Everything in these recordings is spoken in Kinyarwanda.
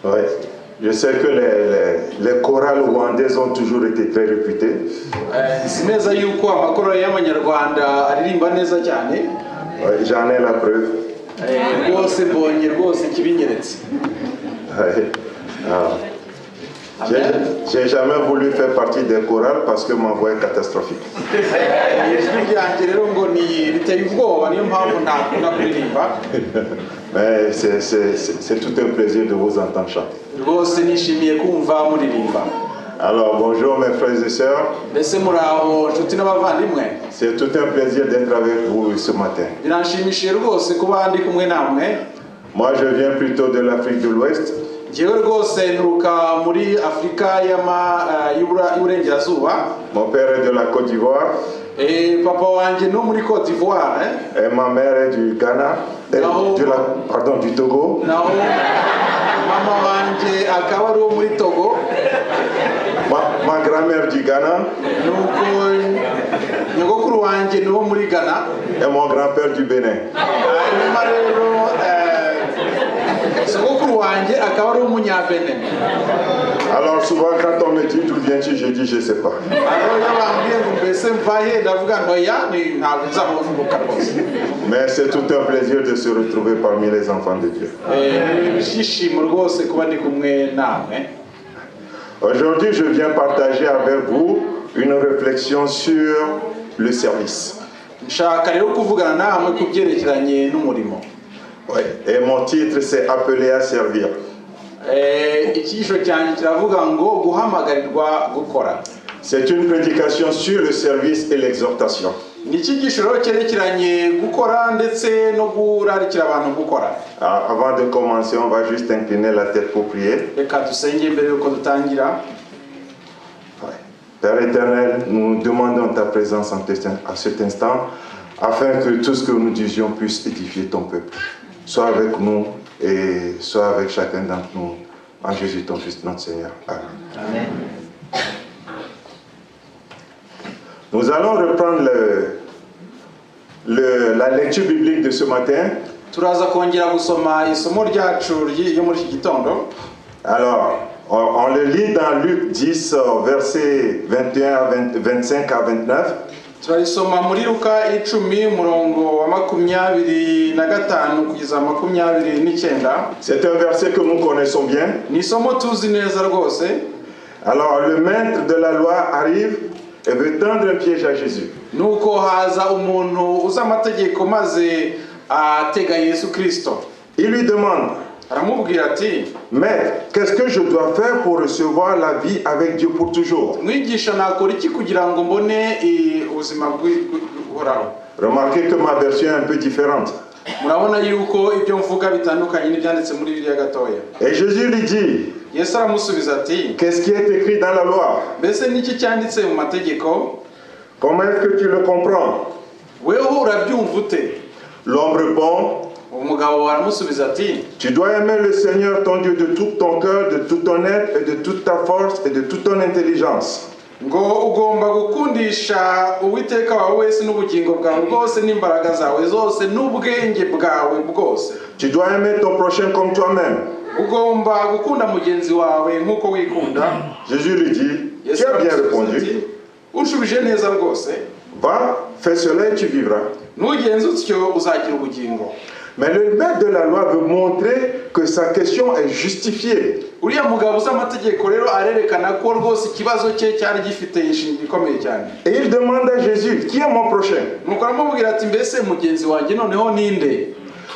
Ouais. Je sais que les chorales rwandaises ont toujours été très réputées. Ouais, j'en ai la preuve. J'ai jamais voulu faire partie des chorales parce que ma voix est catastrophique. Mais c'est tout un plaisir de vous entendre chanter. Alors bonjour mes frères et sœurs. C'est tout un plaisir d'être avec vous ce matin. Moi je viens plutôt de l'Afrique de l'Ouest. Mon père est de la Côte d'Ivoire. Et ma mère est du Ghana, du Togo. Ma grand-mère du Ghana. Et mon grand-père du Bénin. Alors souvent quand on me dit d'où viens-tu, je dis je sais pas. Mais c'est tout un plaisir de se retrouver parmi les enfants de Dieu. Aujourd'hui, je viens partager avec vous une réflexion sur le service. Ouais. Et mon titre c'est Appelé à servir. C'est une prédication sur le service et l'exhortation. Avant de commencer, on va juste incliner la tête pour prier. Père éternel, nous demandons ta présence à cet instant, afin que tout ce que nous disions puisse édifier ton peuple. Sois avec nous et sois avec chacun d'entre nous. En Jésus, ton Fils, notre Seigneur. Amen. Amen. Nous allons reprendre la lecture biblique de ce matin. Alors, on le lit dans Luc 10, versets 25 à 29. C'est un verset que nous connaissons bien. Alors le maître de la loi arrive et veut tendre un piège à Jésus. Il lui demande: Maître, qu'est-ce que je dois faire pour recevoir la vie avec Dieu pour toujours? Remarquez que ma version est un peu différente. Et Jésus lui dit: qu'est-ce qui est écrit dans la loi? Comment est-ce que tu le comprends? L'homme répond: tu dois aimer le Seigneur ton Dieu de tout ton cœur, de tout ton être et de toute ta force et de toute ton intelligence. Tu dois aimer ton prochain comme toi-même. Jésus lui dit: tu as bien répondu. Va, fais cela et tu vivras. Mais le maître de la loi veut montrer que sa question est justifiée. Et il demande à Jésus: qui est mon prochain?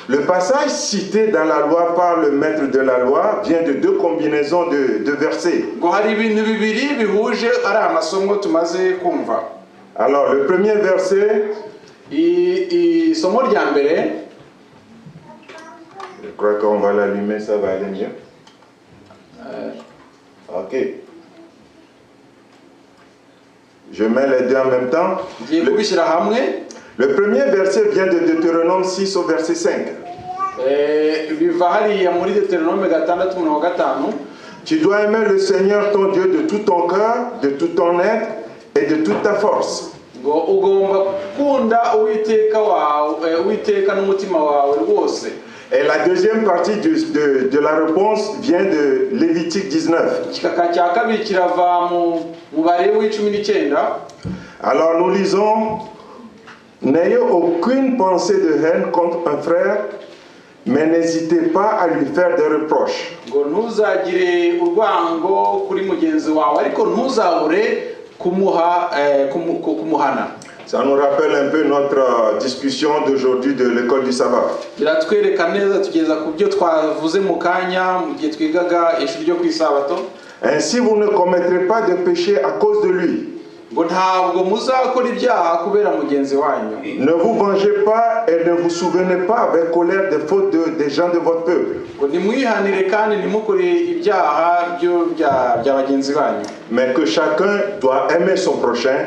Le passage cité dans la loi par le maître de la loi vient de deux combinaisons de versets. Alors le premier verset, je crois qu'on va l'allumer, ça va aller mieux. Ok. Je mets les deux en même temps. Le premier verset vient de Deutéronome 6 au verset 5. Tu dois aimer le Seigneur ton Dieu de tout ton cœur, de tout ton être et de toute ta force. Et la deuxième partie de la réponse vient de Lévitique 19. Alors nous lisons: n'ayez aucune pensée de haine contre un frère, mais n'hésitez pas à lui faire des reproches. Ça nous rappelle un peu notre discussion d'aujourd'hui de l'école du sabbat. Ainsi vous ne commettrez pas de péché à cause de lui. Ne vous vengez pas et ne vous souvenez pas avec colère des fautes des gens de votre peuple. Mais que chacun doit aimer son prochain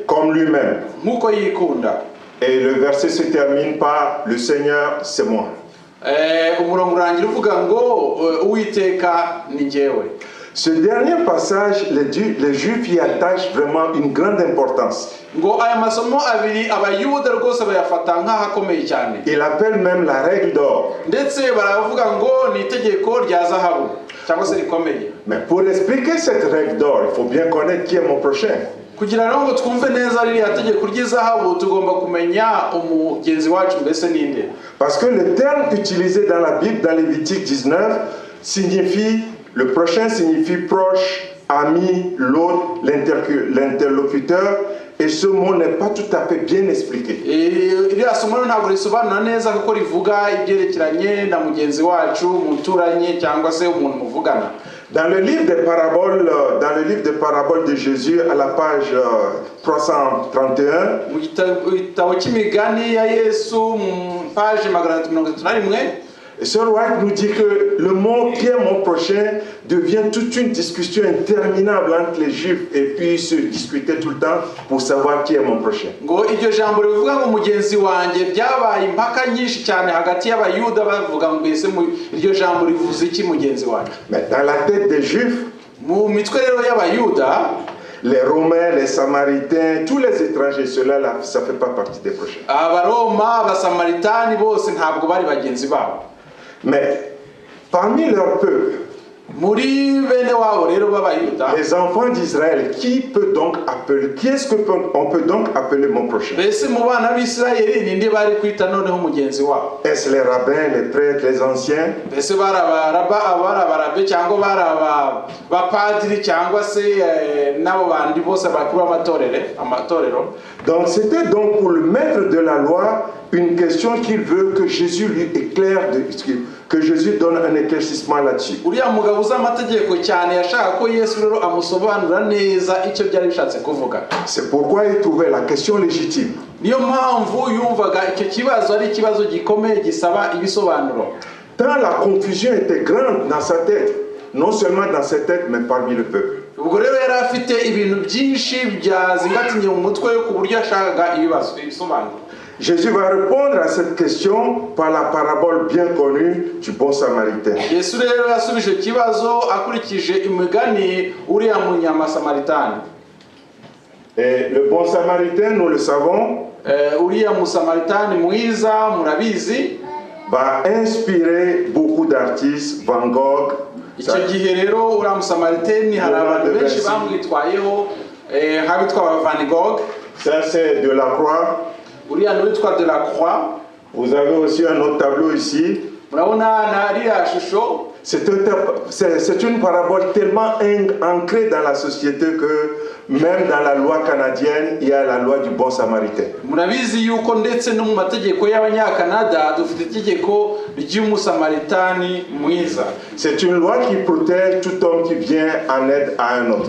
comme lui-même. Et le verset se termine par: le Seigneur, c'est moi. Ce dernier passage, les Juifs y attachent vraiment une grande importance. Il appelle même la règle d'or. Mais pour expliquer cette règle d'or, il faut bien connaître qui est mon prochain. Parce que le terme utilisé dans la Bible, dans Lévitique 19, signifie, le prochain signifie proche, ami, l'autre, l'interlocuteur, et ce mot n'est pas tout à fait bien expliqué. Dans le livre des paraboles de Jésus, à la page 331, Sœur White nous dit que le mot qui est mon prochain devient toute une discussion interminable entre les Juifs et puis se discuter tout le temps pour savoir qui est mon prochain. Mais dans la tête des Juifs, les Romains, les Samaritains, tous les étrangers, ceux-là, ça ne fait pas partie des prochains. Mais parmi leur peuple, les enfants d'Israël, qui est-ce qu'on peut donc appeler mon prochain? Est-ce les rabbins, les prêtres, les anciens? Donc c'était donc pour le maître de la loi une question qu'il veut que Jésus lui éclaire, que Jésus donne un éclaircissement là-dessus. C'est pourquoi il trouvait la question légitime. Tant la confusion était grande dans sa tête, non seulement dans sa tête, mais parmi le peuple. Jésus va répondre à cette question par la parabole bien connue du bon samaritain. Et le bon samaritain, nous le savons, va inspirer beaucoup d'artistes, Van Gogh. Ça c'est de la croix. Vous avez aussi un autre tableau ici. C'est une parabole tellement ancrée dans la société que même dans la loi canadienne, il y a la loi du bon samaritain. C'est une loi qui protège tout homme qui vient en aide à un autre.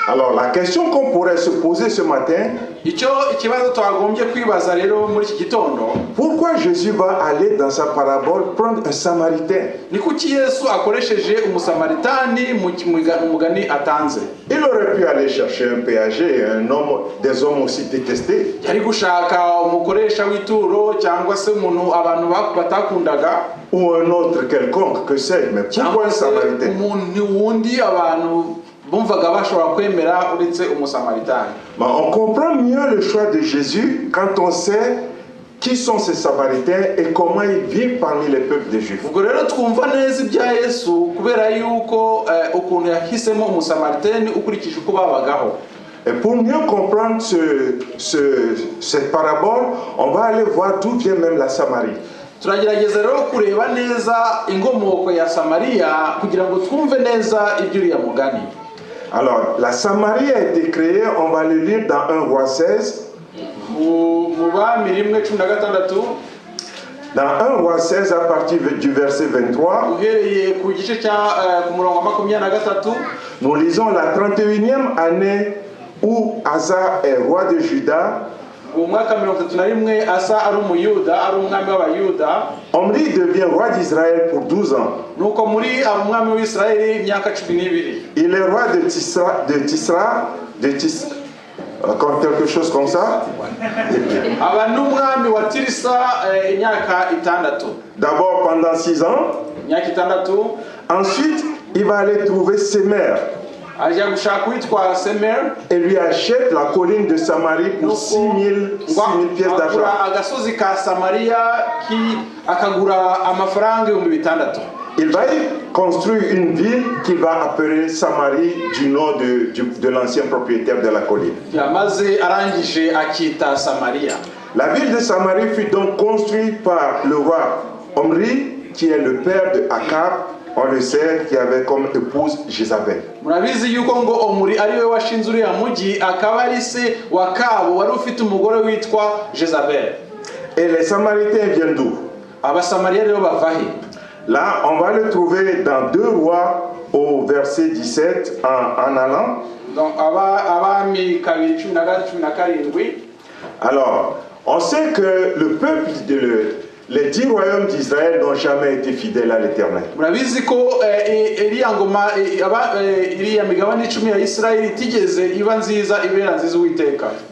Alors la question qu'on pourrait se poser ce matin, pourquoi Jésus va aller dans sa parabole prendre un samaritain? Il aurait pu aller chercher un péager, des hommes aussi détestés. Ou un autre quelconque, que sais-je, mais pourquoi un samaritain? bumvaga bashobora kwemera uretse umusamaritani. On comprend mieux le choix de Jésus quand on sait qui sont ces Samaritains et comment ils vivent parmi les peuples des Juifs. Ubwo rero twumva neza ibya Yesu kubera yuko ukuntu yahisemo umusamaritani ukurikije uko babagaho. Et pour mieux comprendre cette parabole, on va aller voir d'où vient même la Samarie. Turagerageza rero kureba neza inkomoko ya Samariya kugira ngo twumve neza iby'uriya mugani. Alors, la Samarie a été créée, on va le lire dans 1 Roi 16. Dans 1 Roi 16 à partir du verset 23, nous lisons la 31e année où Asa est roi de Juda. Omri devient roi d'Israël pour 12 ans. Il est roi de Tisra, comme quelque chose comme ça. D'abord pendant 6 ans. Ensuite, il va aller trouver Semer. Et lui achète la colline de Samarie pour 6000 pièces d'argent. Il va y construire une ville qu'il va appeler Samarie du nom de l'ancien propriétaire de la colline. La ville de Samarie fut donc construite par le roi Omri, qui est le père de Akab, on le sait, qui avait comme épouse Jézabel. Et les Samaritains viennent d'où? Là, on va le trouver dans 2 Rois au verset 17 en allant. Alors, on sait que le peuple, les 10 royaumes d'Israël n'ont jamais été fidèles à l'Éternel.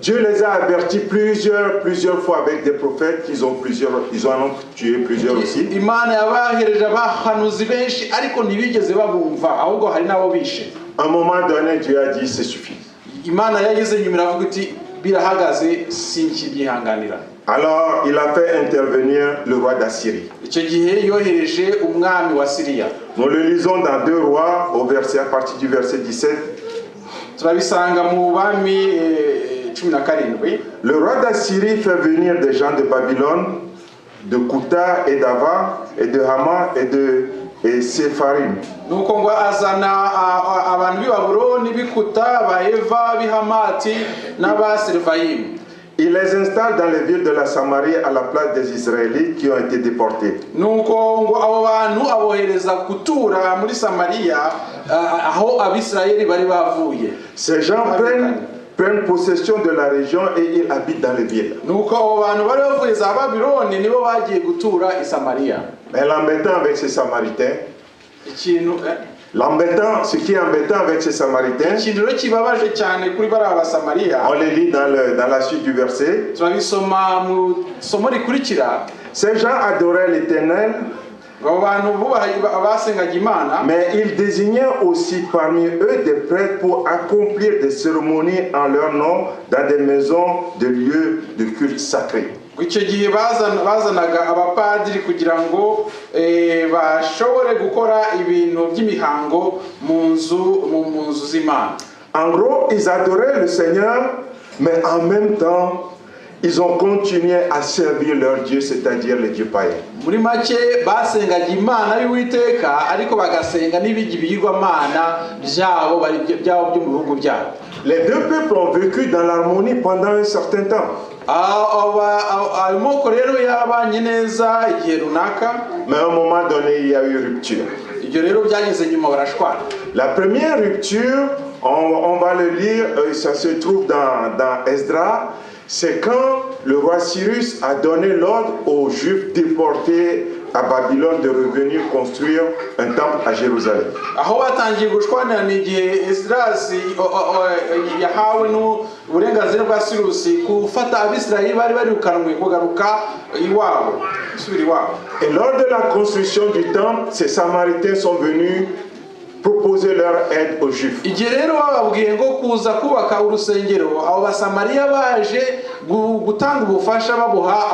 Dieu les a avertis plusieurs fois avec des prophètes ils ont tué plusieurs aussi. À un moment donné, Dieu a dit c'est suffit. Alors il a fait intervenir le roi d'Assyrie. Nous le lisons dans 2 Rois à partir du verset 17. Le roi d'Assyrie fait venir des gens de Babylone, de Kouta et d'Ava et de Hama et Sepharim. Il les installe dans les villes de la Samarie à la place des Israélites qui ont été déportés. Ces gens prennent possession de la région et ils habitent dans les villes. Mais l'embêtant avec ces Samaritains, ce qui est embêtant avec ces Samaritains, on les lit dans la suite du verset. Ces gens adoraient l'Éternel, mais ils désignaient aussi parmi eux des prêtres pour accomplir des cérémonies en leur nom dans des maisons de lieux de culte sacrés. icyo gihe bazanaga abapadiri kugira ngo bashobore gukora ibintu by'imihango mu nzu z'Imana. En gros, ils adoraient le Seigneur, mais en même temps, ils ont continué à servir leur Dieu, c'est-à-dire les dieux païens. Muri make basengaga Imana y'Uwiteka ariko bagasenga n'ibigirwamana byabo byo mu bihugu byabo. Les deux peuples ont vécu dans l'harmonie pendant un certain temps. Mais à un moment donné, il y a eu rupture. La première rupture, on va le lire, ça se trouve dans Esdras, c'est quand le roi Cyrus a donné l'ordre aux Juifs déportés à Babylone de revenir construire un temple à Jérusalem. Et lors de la construction du temple, ces Samaritains sont venus proposer leur aide aux Juifs. igihe rero bababwiye ngo kuza kubaka urusengero, abo basamariya baje gutanga ubufasha babuha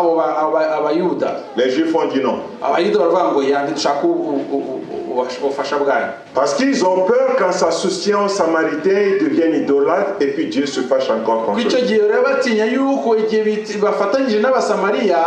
abayuda. Les Juifs ont dit non. Abayuda baravuga ngo yandi dushaka ubufasha bwanyu. Parce qu'ils ont peur qu'en s'associant aux Samaritains, ils deviennent idolâtres et puis Dieu se fâche encore contre eux. Icyo gihe rero batinya yuko igihe bafatanyije n'abasamariya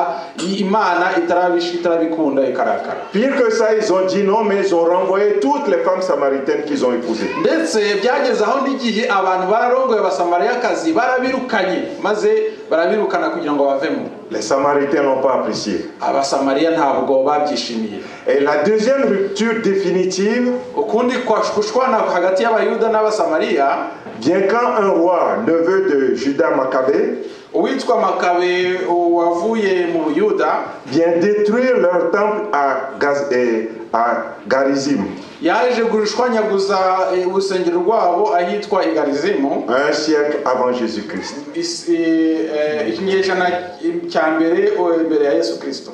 Imana itarabikunda ikarakara. Pire que ça, ils ont dit non, mais ils ont renvoyé toutes les femmes samaritaines qu'ils ont épousées. Ndetse byageze aho n'igihe abantu bararongoye abasamariyakazi barabirukanye maze barabirukana kugira ngo bavemo. Les Samaritains n'ont pas apprécié. Abasamariya ntabwo babyishimiye. Et la deuxième rupture définitive, ukundi kushwana hagati y'abayuda n'abasamariya, bien quand un roi, neveu de Judas Maccabée, uwitwa Makabe wavuye mu Buyuda, vient détruire leur temple à Garizim. yaje gushwanyaguza urusengero rwabo ahitwa Igarizimu, Un siècle avant Jésus-Christ. ikinyejana cya mbere imbere ya Yesu Kristo.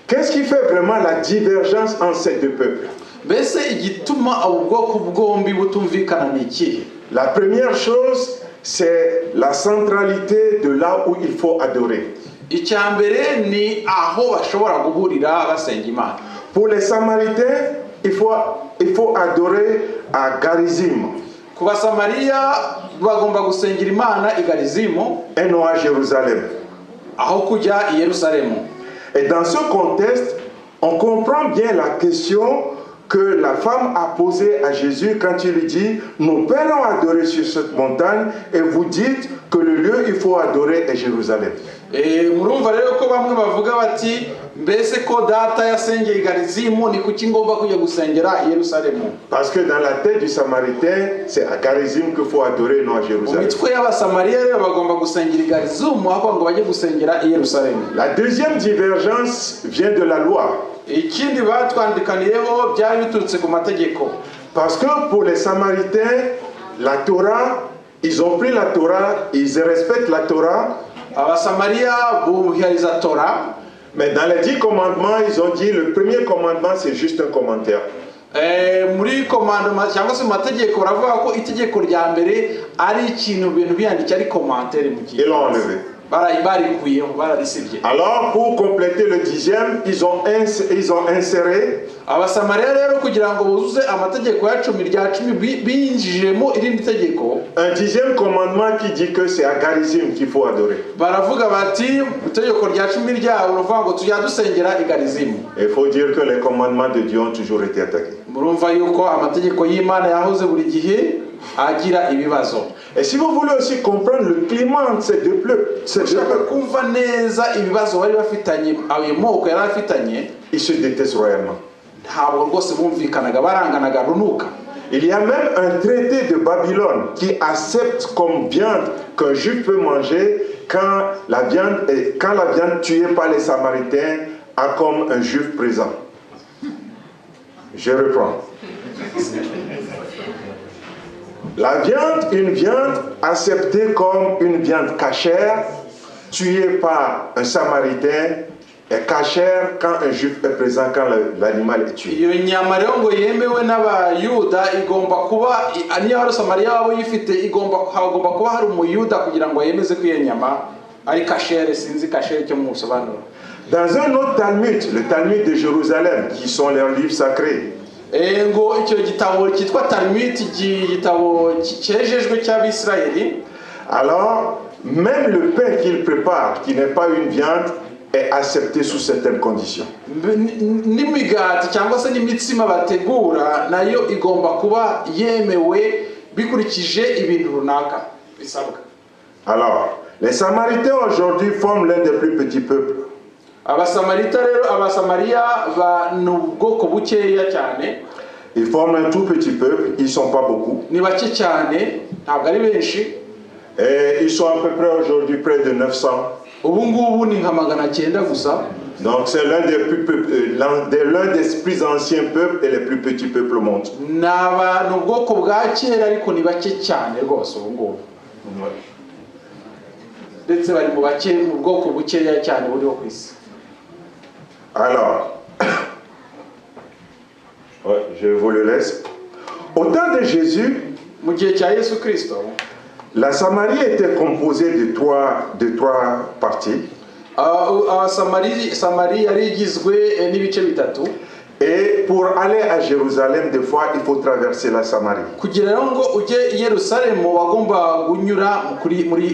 Qu'est-ce qui fait vraiment la divergence entre ces deux peuples? Mbese igituma ubwoko bwombi butumvikana ni ikihe? La première chose, c'est la centralité de là où il faut adorer. Icya mbere ni aho bashobora guhurira basenga Imana. Pour les Samaritains, il faut adorer à Garizim. Ku basamariya bagomba gusengera Imana i Garizimu, Et non à Jérusalem. aho kujya i Yerusalemu. Et dans ce contexte, on comprend bien la question que la femme a posée à Jésus quand il lui dit « Nous allons adorer sur cette montagne et vous dites que le lieu il faut adorer est Jérusalem. » Murumva rero ko bamwe bavuga bati mbese ko data yasengeye i Garizimu ni kuki ngomba kujya gusengera i Yerusalemu? Parce que dans la tête du Samaritain, c'est à Garizim qu'il faut adorer, non à Jérusalem. Mitwe y'abasamariya rero bagomba gusengera i Garizimu aho ngo bajye gusengera i Yerusalemu. La deuxième divergence vient de la loi. Ikindi batwandikaniyeho byari biturutse ku mategeko. Parce que pour les Samaritains, la Torah, ils ont pris la Torah, ils respectent la Torah. Abasamariya bubahiriza Torah. Mais dans les 10 commandements, ils ont dit le premier commandement c'est juste un commentaire. Muri commandement cyangwa se mategeko baravuga ko itegeko rya mbere ari ikintu bintu biyandika ari commentaire mu gihe. Ils l'ont enlevé. Alors pour compléter le 10e, ils ont inséré Abasamariya rero kugira ngo buzuze amategeko ya 10 rya 10 binjijemo irindi tegeko. Un 10e commandement qui dit que c'est à Garizim qu'il faut adorer. Baravuga bati itegeko rya 10 ryabo ruvuga ngo tujya dusengera i Garizimu. Il faut dire que les commandements de Dieu ont toujours été attaqués. Murumva yuko amategeko y'Imana yahoze buri gihe agira ibibazo. Et si vous voulez aussi comprendre le climat entre ces deux peuples, kumva neza ibibazo bari bafitanye ayo moko yari afitanye, ils se détestent royalement. Ntabwo rwose bumvikanaga baranganaga runuka. Il y a même un traité de Babylone qui accepte comme viande qu'un juif peut manger quand la viande tuée par les Samaritains a comme un juif présent. Je reprends. La viande, une viande acceptée comme une viande cachère, tuée par un Samaritain, est cachère quand un juif est présent, quand l'animal est tué. Iyo nyama rero ngo yemewe n'abayuda igomba kuba niyo ari Samariya wabo yifite igomba kuba hari umuyuda kugira ngo yemeze ko iyo nyama ari cachère, sinzi cachère cyo mu sobanuro. Dans un autre Talmud, le Talmud de Jérusalem, qui sont leurs livres sacrés, ngo icyo gitabo cyitwa Talmud, igitabo cyejejwe cy'Abisirayeli, alors même le pain qu'ils préparent, qui n'est pas une viande, est accepté sous certaines conditions. N'imigati cyangwa se n'imitsima bategura nayo igomba kuba yemewe bikurikije ibintu runaka bisabwa. Alors, les Samaritains aujourd'hui forment l'un des plus petits peuples. Abasamariya n'ubwoko bukeya cyane. Ils forment un tout petit peuple, ils ne sont pas beaucoup. Ni bake cyane, ntabwo ari benshi. Et ils sont à peu près aujourd'hui près de 900. Ubu ngubu ni nka 900 gusa. Donc c'est l'un des plus anciens peuples et les plus petits peuples au monde. Ni ubwoko bwa kera ariko ni bake cyane rwose ubu ngubu. Ndetse bari mu bwoko bukeya cyane buriho ku isi. Alors, ouais, je vous le laisse. Au temps de Jésus, mu gihe cya Yesu Kristo la Samarie était composée de trois parties. Samari yari igizwe n'ibice bitatu. Et pour aller à Jérusalem, des fois, il faut traverser la Samarie. Kugira ngo ujye i Yerusalemu wagomba gunyura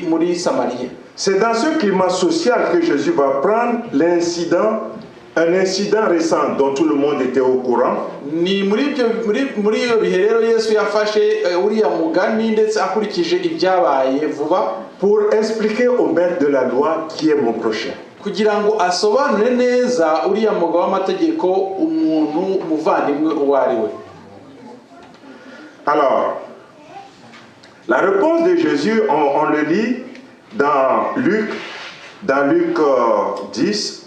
muri Samariya. C'est dans ce climat social que Jésus va prendre un incident récent dont tout le monde était au courant. Ni muri iyo bihe rero Yesu yafashe uriya mugani ndetse akurikije ibyabaye vuba pour expliquer au maître de la loi qui est mon prochain. Kugira ngo asobanure neza uriya mugabo w'amategeko umuntu muvandimwe uwo ari we. Alors, la réponse de Jésus, on le lit dans Luc 10.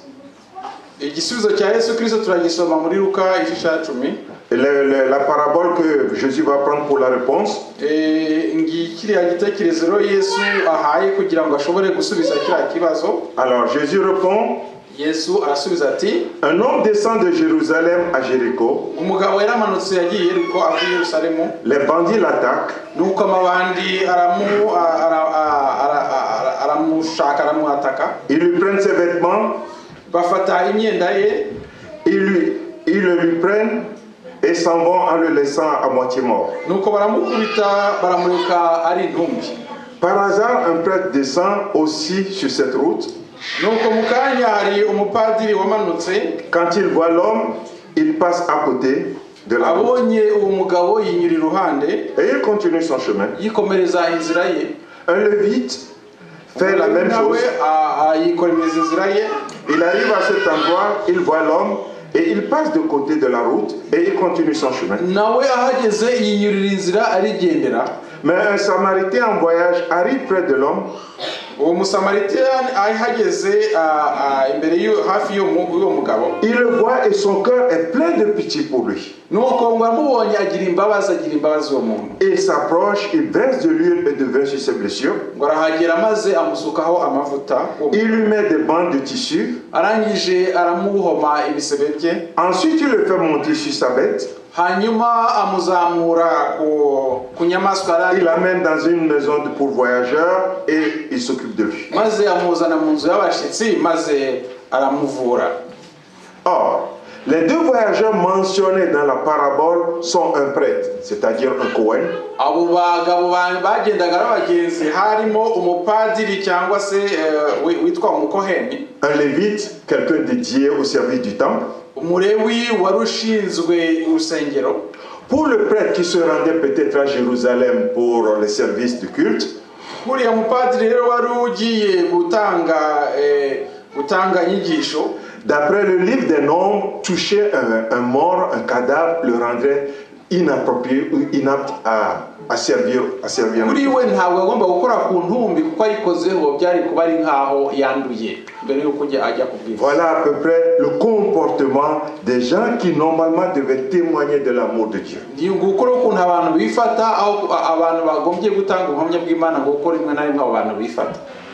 Igisubizo cya Yesu Kristo turagisoma muri Luka igice cya 10. La parabole que Jésus va prendre pour la réponse. Alors Jésus répond. Un homme descend de Jérusalem à Jéricho. Les bandits l'attaquent. Ils lui prennent ses vêtements. Ils le lui prennent et s'en vont en le laissant à moitié mort. Par hasard, un prêtre descend aussi sur cette route. Quand il voit l'homme, il passe à côté de la route. Et il continue son chemin. Un lévite fait la même chose. Il arrive à cet endroit, il voit l'homme. Et il passe de côté de la route et il continue son chemin. Mais un Samaritain en voyage arrive près de l'homme. Il le voit et son cœur est plein de pitié pour lui. Il s'approche, il verse de l'huile et de vin sur ses blessures. Il lui met des bandes de tissu. Ensuite, il le fait monter sur sa bête. Il l'amène dans une maison pour voyageurs et il s'occupe de lui. Or, les deux voyageurs mentionnés dans la parabole sont un prêtre, c'est-à-dire un Cohen. Un lévite, quelqu'un dédié au service du temple. Pour le prêtre qui se rendait peut-être à Jérusalem pour les services du culte, d'après le livre des Nombres, toucher un mort, un cadavre, le rendrait inapproprié ou inapte à servir. Voilà à peu près le comportement des gens qui normalement devaient témoigner de l'amour de Dieu.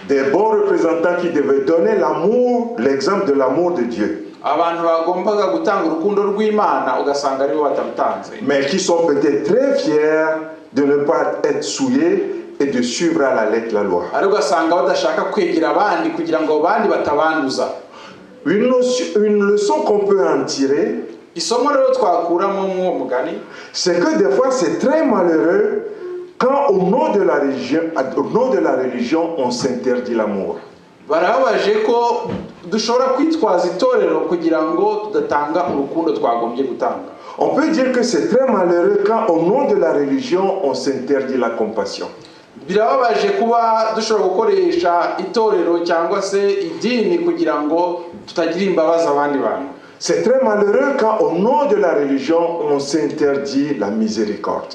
Des bons représentants qui devaient donner l'amour, l'exemple de l'amour de Dieu. Mais qui sont peut-être très fiers de ne pas être souillés et de suivre à la lettre la loi. Une leçon qu'on peut en tirer, c'est que des fois c'est très malheureux quand au nom de la religion, on s'interdit l'amour. On peut dire que c'est très malheureux quand au nom de la religion, on s'interdit la compassion. C'est très malheureux quand au nom de la religion, on s'interdit la miséricorde.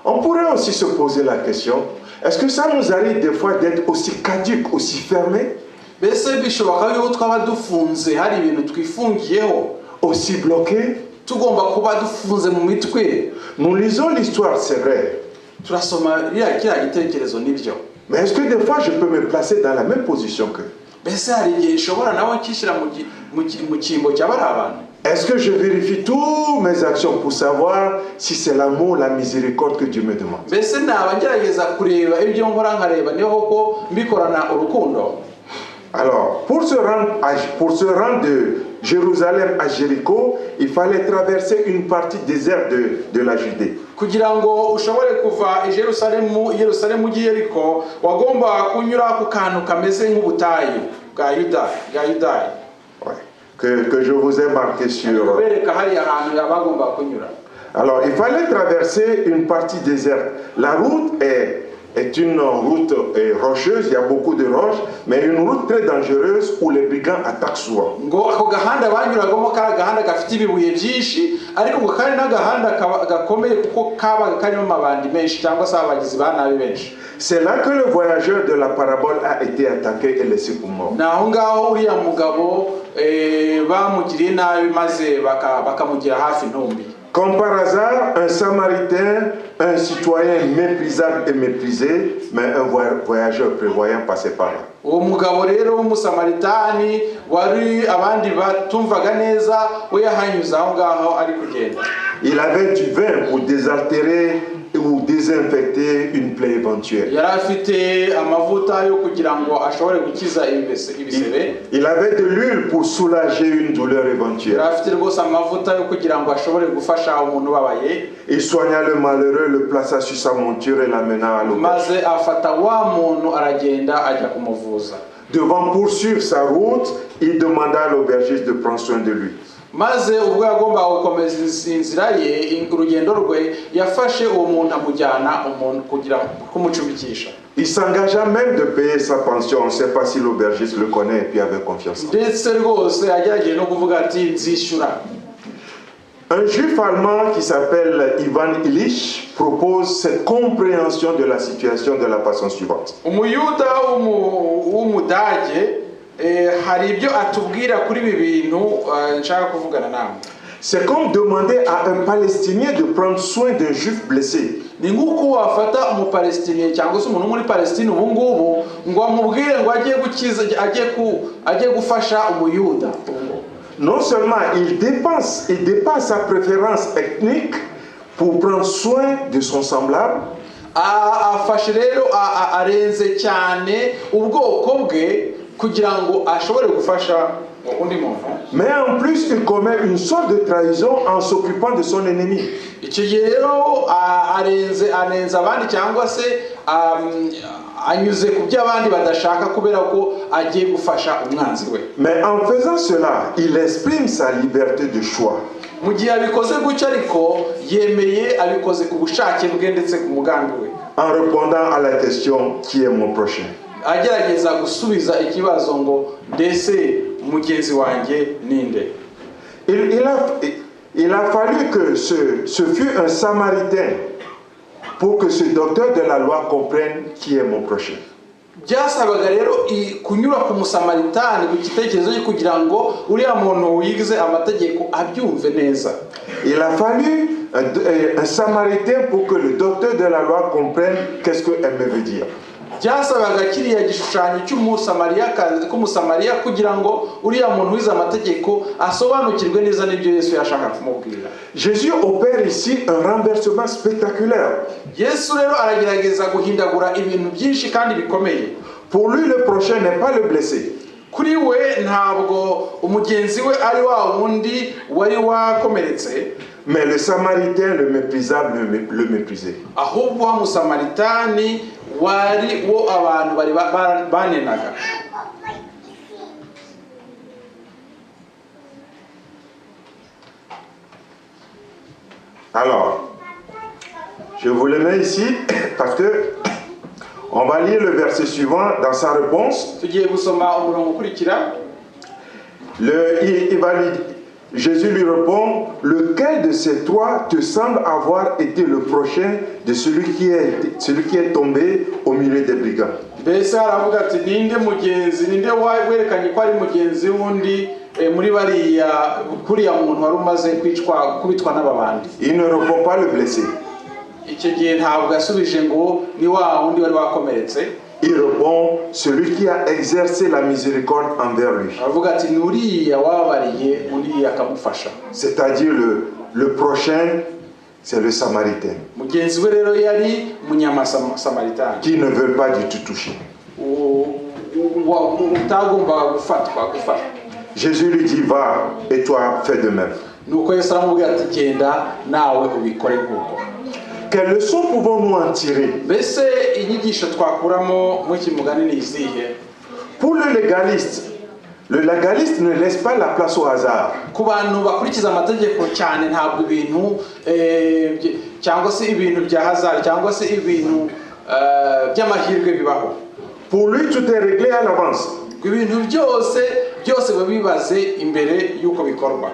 On pourrait aussi se poser la question, est-ce que ça nous arrive des fois d'être aussi caduques, aussi fermés, aussi bloqués? Nous lisons l'histoire, c'est vrai. Mais est-ce que des fois je peux me placer dans la même position qu'eux? mbese hari igihe nshobora nawe nkishyira mu cyimbo cy'abari abantu? Est-ce que je vérifie toutes mes actions pour savoir si c'est l'amour, la miséricorde que Dieu me demande? Mbese naba ngerageza kureba ibyo nkora nkareba niho koko mbikorana urukundo? Alors, pour se rendre de Jérusalem à Jéricho, il fallait traverser une partie déserte de la Judée. Kugira ngo ushobore kuva i Yerusalemu ugiye Yeriko, wagomba kunyura ku kantu kameze nk'ubutayu bwa Yudaya. Ouais. Que je vous ai marqué sur. Alors, il fallait traverser une partie déserte. La route est une route rocheuse, il y a beaucoup de roches, mais une route très dangereuse où les brigands attaquent souvent. C'est là que le voyageur de la parabole a été attaqué et laissé pour mort. Comme par hasard, un Samaritain, un citoyen méprisable et méprisé, mais un voyageur prévoyant passait par là. Il avait du vin pour désaltérer ou désinfecter une plaie éventuelle. Il avait de l'huile pour soulager une douleur éventuelle. Il soigna le malheureux, le plaça sur sa monture et l'amena à l'auberge. Devant poursuivre sa route, il demanda à l'aubergiste de prendre soin de lui. Il s'engagea même de payer sa pension. On ne sait pas si l'aubergiste le connaît et puis avait confiance en lui. Un juif allemand qui s'appelle Ivan Illich propose cette compréhension de la situation de la façon suivante. C'est comme demander à un Palestinien de prendre soin d'un juif blessé. Non seulement il dépasse sa préférence ethnique pour prendre soin de son semblable, mais en plus il commet une sorte de trahison en s'occupant de son ennemi. Mais en faisant cela, il exprime sa liberté de choix. En répondant à la question qui est mon prochain. Il a fallu que ce fût un Samaritain pour que ce docteur de la loi comprenne qui est mon prochain. Il a fallu un Samaritain pour que le docteur de la loi comprenne qu'est-ce qu'elle me veut dire. Jésus opère ici un renversement spectaculaire. Pour lui, le prochain n'est pas le blessé. Mais le Samaritain, le méprisable, le méprisait. Alors, je vous le mets ici parce que on va lire le verset suivant dans sa réponse. Jésus lui répond, lequel de ces trois te semble avoir été le prochain de celui qui est tombé au milieu des brigands? Il ne répond pas le blessé. Il répond, celui qui a exercé la miséricorde envers lui. aravuga ati nuriya wababariye uriya akamufasha. C'est-à-dire le prochain, c'est le Samaritain. Mugenzi we rero yari umunyamasamaritan Qui ne veut pas du tout toucher. utagombaga gufatwa gufasha. Jésus lui dit, va et toi fais de même. Nuko Yesu aramubwira ati genda nawe ubikore nguko. Quelles leçons pouvons-nous en tirer? Mbese inyigisho twakuramo mu kimugani ni izihe? Pour le légaliste ne laisse pas la place au hasard. Ku bantu bakurikiza amategeko cyane ntabwo ibintu cyangwa se ibintu bya hazard cyangwa se ibintu by'amahirwe bibaho. Pour lui, tout est réglé à l'avance. Ibintu byose babibaze imbere yuko bikorwa.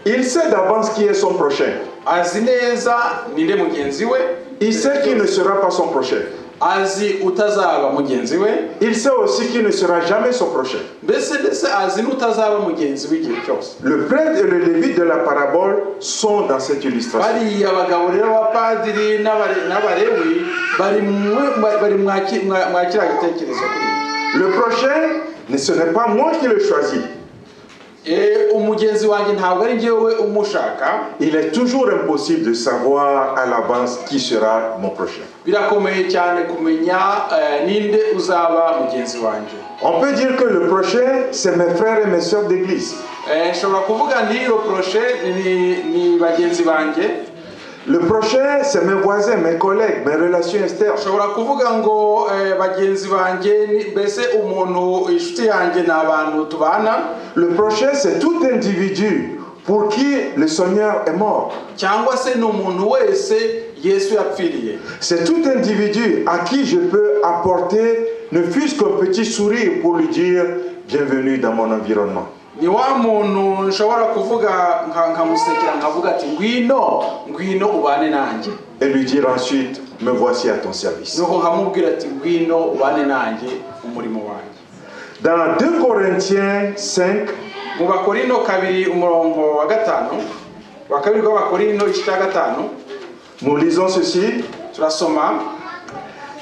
Il sait d'avance qui est son prochain. Azi neza ninde mugenzi we. Il sait qui ne sera pas son prochain. Azi utazaba mugenzi we. Il sait aussi qui ne sera jamais son prochain. Mbese azi n'utazaba mugenzi w'igihe cyose. Le prêtre et le lévite de la parabole sont dans cette illustration. Bariya abagabo rero abapadiri n'abarewi bari mwakira gitekerezo kuri. Le prochain, ce n'est pas moi qui le choisis. Umugenzi wanjye ntabwo ari njyewe umushaka. Il est toujours impossible de savoir à l'avance qui sera mon prochain. Birakomeye cyane kumenya ninde uzaba mugenzi wanjye. On peut dire que le prochain, c'est mes frères et mes sœurs d'église. Nshobora kuvuga nti le prochain ni bagenzi banjye. Le prochain, c'est mes voisins, mes collègues, mes relations externes. Nshobora kuvuga ngo bagenzi banjye mbese umuntu inshuti yanjye n'abantu tubana. Le prochain, c'est tout individu pour qui le Seigneur est mort. Cyangwa se n'umuntu wese Yesu yapfiriye. C'est tout individu à qui je peux apporter ne fût-ce qu'un petit sourire pour lui dire bienvenue dans mon environnement. Ni wa muntu nshobora kuvuga nkamusekera nkavuga ati ngwino ubane nanjye. Et lui dire ensuite me voici à ton service. Nuko nkamubwira ati ngwino ubane nanjye umurimo wanjye. Dans 2 Corinthiens 5, mu Bakorino 2 umurongo wa 5, wa 2 rw'Abakorino 5, nous lisons ceci. turasoma,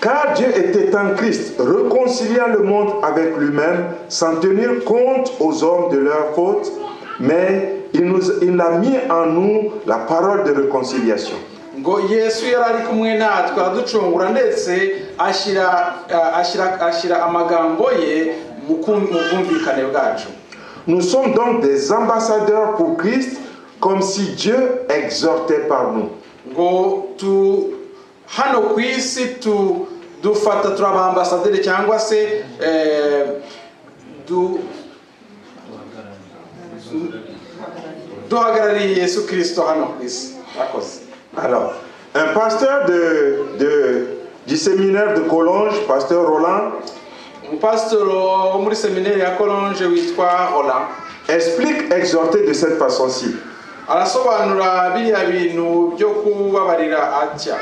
car Dieu était en Christ, réconciliant le monde avec lui-même, sans tenir compte aux hommes de leurs fautes, mais il a mis en nous la parole de réconciliation. ngo Yesu yarari kumwe natwe aducungura ndetse ashyira amagambo ye mu bwumvikane bwacu. Nous sommes donc des ambassadeurs pour Christ, comme si Dieu exhortait par nous. Ngo hano ku isi dufata turaba ambasaderi cyangwa se duhagarariye Yesu Kristo hano ku isi. Alors, un pasteur du séminaire de Collonges, pasteur Roland, umupasitoro wo muri seminari ya Collonges witwa Roland, explique exhorter de cette façon-ci. Arasobanura biriya bintu byo kubabarira atya.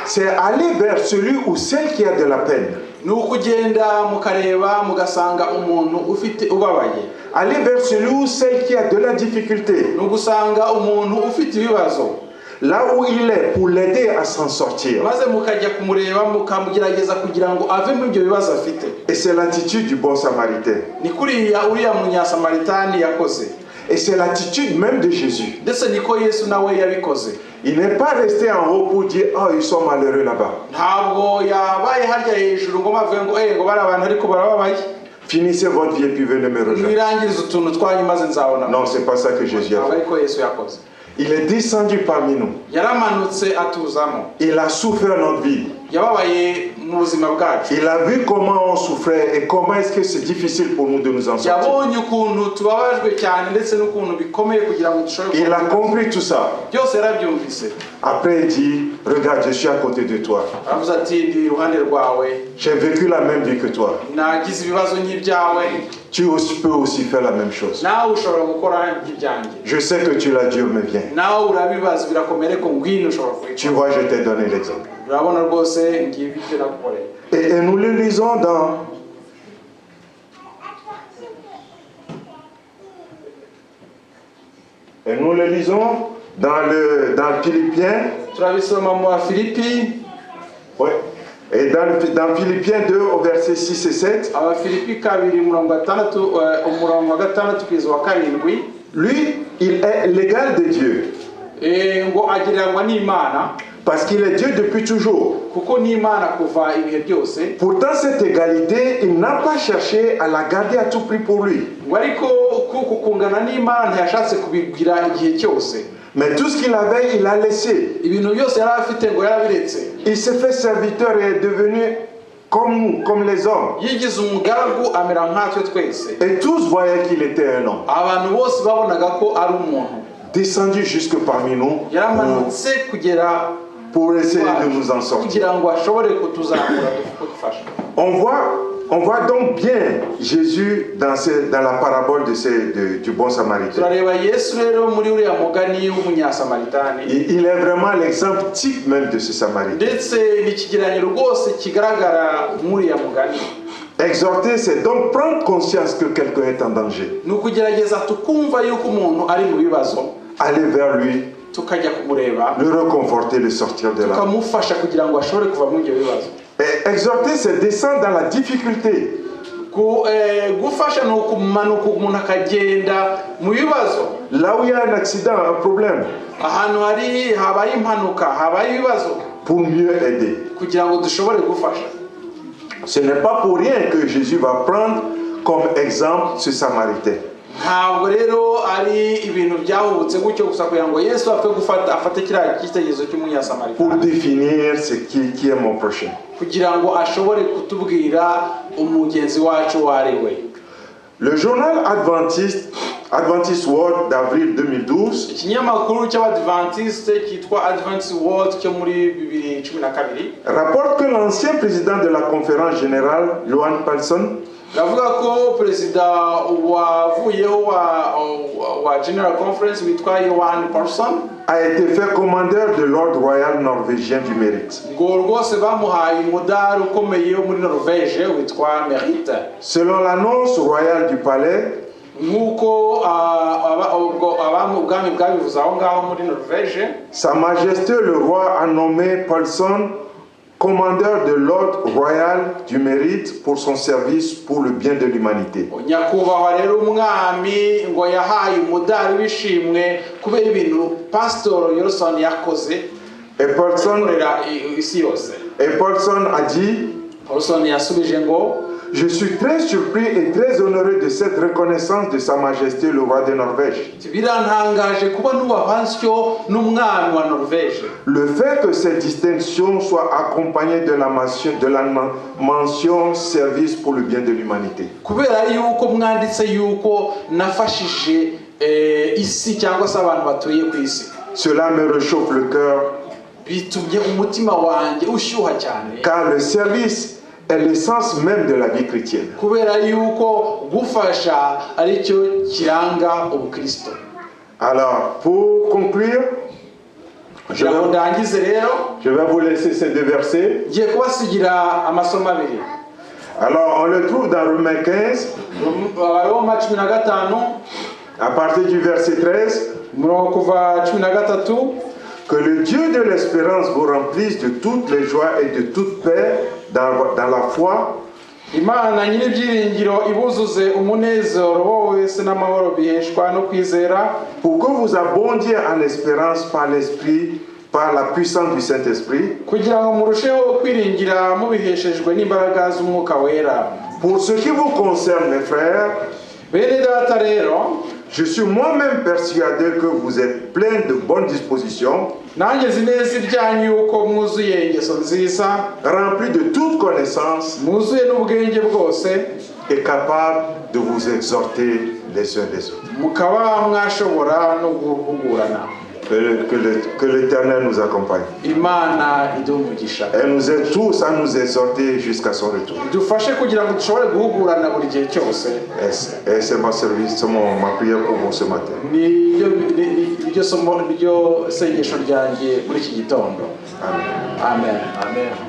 C'est aller vers celui ou celle qui a de la peine. Ni ukugenda mukareba mugasanga umuntu ufite ubabaye. Aller vers celui ou celle qui a de la difficulté. Ni ugusanga umuntu ufite ibibazo. Là où il est, pour l'aider à s'en sortir. Maze mukajya kumureba mukamugerageza kugira ngo ave mu ibyo bibazo afite. Et c'est l'attitude du bon samaritain. Ni kuriya uriya munyasamaritani yakoze. Et c'est l'attitude même de Jésus. Ndetse niko Yesu nawe yabikoze. Il n'est pas resté en haut pour dire oh ils sont malheureux là-bas. Ntabwo yabaye harya hejuru ngo bavuge ngo bari abantu ariko barababaye. Finissez votre vie et puis venez me rejoindre. Mwirangiriza utuntu twanyu maze nzabona. Non, c'est pas ça que Jésus a fait. Ariko Yesu yakoze. Il est descendu parmi nous. Yaramanutse atuzamo. Il a souffert notre vie. Yababaye mu buzima bwacu. Il a vu comment on souffrait et comment est-ce que c'est difficile pour nous de nous en sortir. Yabonye ukuntu tubabajwe cyane ndetse n'ukuntu bikomeye kugira ngo dushobore. Il a compris tout ça. Byose yarabyumvise. Après il dit regarde je suis à côté de toi. Aravuze ati ndi iruhande rwawe. J'ai vécu la même vie que toi. Nagize ibibazo nk'ibyawe. Tu peux aussi faire la même chose. Nawe ushobora gukora nk'ibyanjye. Je sais que tu l'as dur mais viens. Nawe urabibaza birakomere ko ngwino ushobora kubikora. Tu vois je t'ai donné l'exemple. Urabona rwose ngiye ibyo nakoreye. Et nous le lisons dans Turabisoma mu Filipi. Ouais. Et dans Philippiens 2, au verset 6 et 7, lui, il est l'égal de Dieu. Parce qu'il est Dieu depuis toujours. Pourtant, cette égalité, il n'a pas cherché à la garder à tout prix pour lui. Mais tout ce qu'il avait, il a laissé. Il s'est fait serviteur et est devenu comme nous, comme les hommes. Et tous voyaient qu'il était un homme. Descendu jusque parmi nous pour essayer de nous en sortir. On voit donc bien Jésus dans la parabole du bon samaritain. Il est vraiment l'exemple type même de ce samaritain. Exhorter, c'est donc prendre conscience que quelqu'un est en danger. Aller vers lui, le réconforter, le sortir de là. Et exhorter, c'est descendre dans la difficulté. Là où il y a un accident, un problème, pour mieux aider. Ce n'est pas pour rien que Jésus va prendre comme exemple ce samaritain. Pour définir ce qui est mon prochain. Le journal Adventist World d'avril 2012 rapporte que l'ancien président de la conférence générale, Johan Paulson, a été fait commandeur de l'ordre royal norvégien du mérite. Selon l'annonce royale du palais, Sa Majesté le roi a nommé Paulson commandeur de l'ordre royal du mérite pour son service pour le bien de l'humanité. Et Paulson a dit, je suis très surpris et très honoré de cette reconnaissance de Sa Majesté le roi de Norvège. Le fait que cette distinction soit accompagnée de la mention service pour le bien de l'humanité. Cela me réchauffe le cœur. Car le service est l'essence même de la vie chrétienne. Alors, pour conclure, je vais vous laisser ces deux versets. Alors, on le trouve dans Romains 15, à partir du verset 13. Que le Dieu de l'espérance vous remplisse de toutes les joies et de toute paix dans la foi, pour que vous abondiez en espérance par l'Esprit, par la puissance du Saint-Esprit. Pour ce qui vous concerne, mes frères, je suis moi-même persuadé que vous êtes pleins de bonnes dispositions, remplis de toute connaissance et capables de vous exhorter les uns les autres. Que l'Éternel nous accompagne. Et nous aide tous à nous exhorter jusqu'à son retour. Et c'est ma service, ma prière pour vous ce matin. Amen. Amen.